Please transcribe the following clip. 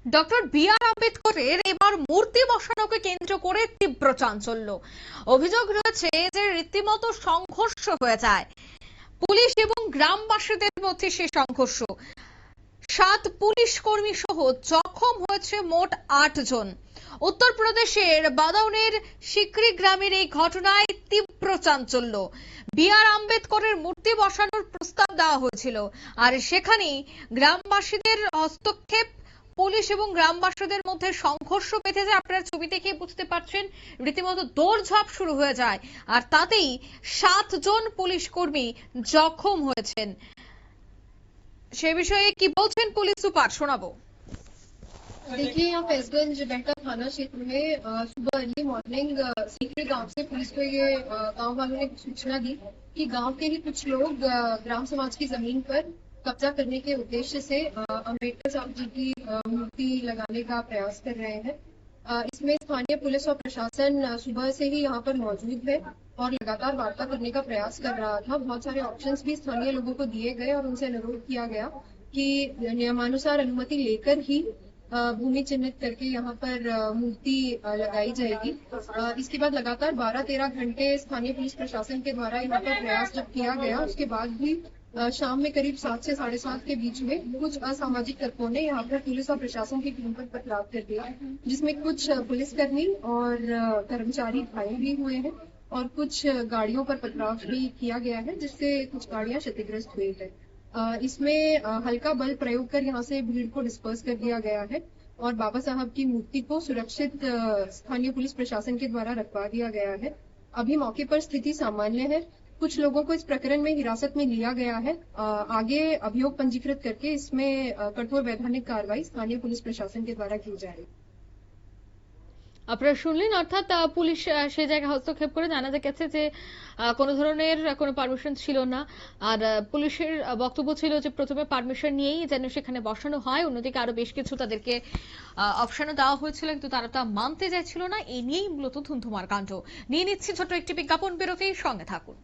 Doctor B আর আম্বেদকরের এবার মূর্তি বসানোকে কেন্দ্র করে তীব্র চাঞ্চল্য। অভিযোগ রয়েছে যে রীতিমতো সংঘর্ষ হয়ে যায় পুলিশ এবং গ্রামবাসীদের মধ্যে। সেই সংঘর্ষ 7 পুলিশ কর্মী সহ জখম হয়েছে মোট 8 জন। উত্তরপ্রদেশের বাদাউনের সিকরি গ্রামের এই ঘটনায় তীব্র চাঞ্চল্য। বি আর আম্বেদকরের মূর্তি বসানোর প্রস্তাব দেওয়া হয়েছিল, আর সেখানেই গ্রামবাসীদের হস্তক্ষেপ, পুলিশ এবং গ্রামবাসীদের মধ্যে সংঘর্ষ বেঁধে যায়। আপনারা ছবি দেখে বুঝতে পারছেন রীতিমতো দৌড়ঝাঁপ শুরু হয়ে যায়, আর তাতেই 7 জন পুলিশ কর্মী জখম হয়েছেন। সে বিষয়ে কি বলছেন পুলিশ সুপার, শোনাবো। देखिए, यहाँ फैजगंज बेहटा थाना क्षेत्र में सुबह अर्ली मॉर्निंग सीकरी गांव से पुलिस को ये गांव वालों ने सूचना दी कि गांव के ही कुछ लोग ग्राम समाज की जमीन पर कब्जा करने के उद्देश्य से अम्बेडकर साहब जी की मूर्ति लगाने का प्रयास कर रहे हैं। इसमें स्थानीय पुलिस और प्रशासन सुबह से ही यहाँ पर मौजूद है और लगातार वार्ता करने का प्रयास कर रहा था। बहुत सारे ऑप्शंस भी स्थानीय लोगों को दिए गए और उनसे अनुरोध किया गया कि नियमानुसार अनुमति लेकर ही भूमि चिन्हित करके यहाँ पर मूर्ति लगाई जाएगी। इसके बाद लगातार 12-13 घंटे स्थानीय पुलिस प्रशासन के द्वारा यहाँ पर प्रयास जब किया गया, उसके बाद भी शाम में करीब 7 से 7:30 के बीच में कुछ असामाजिक तत्वों ने यहाँ पर पुलिस और प्रशासन की टीम पर पथराव कर दिया, जिसमें कुछ पुलिसकर्मी और कर्मचारी घायल भी हुए हैं और कुछ गाड़ियों पर पथराव भी किया गया है, जिससे कुछ गाड़ियां क्षतिग्रस्त हुई है। इसमें हल्का बल प्रयोग कर यहाँ से भीड़ को डिस्पर्स कर दिया गया है और बाबा साहब की मूर्ति को सुरक्षित स्थानीय पुलिस प्रशासन के द्वारा रखवा दिया गया है। अभी मौके पर स्थिति सामान्य है। कुछ लोगों को इस प्रकरण में हिरासत में लिया गया है। आगे अभियोग पंजीकृत करके इसमें कठोर वैधानिक कार्रवाई स्थानीय पुलिस प्रशासन के द्वारा की जाएगी। আপনারা শুনলেন, অর্থাৎ পুলিশ সেই জায়গায় হস্তক্ষেপ করে জানা গেছে যে কোনো ধরনের কোনো পারমিশন ছিল না। আর পুলিশের বক্তব্য ছিল যে প্রথমে পারমিশন নিয়েই যেন সেখানে বসানো হয়, অন্যদিকে আরো বেশ কিছু তাদেরকে অপশনও দেওয়া হয়েছিল, কিন্তু তারা তা মানতে চাইছিল না। এই নিয়েই মূলত ধুন্ধুমার কাণ্ড। নিয়ে নিচ্ছি ছোট্ট একটি বিজ্ঞাপন বিরতি, সঙ্গে থাকুন।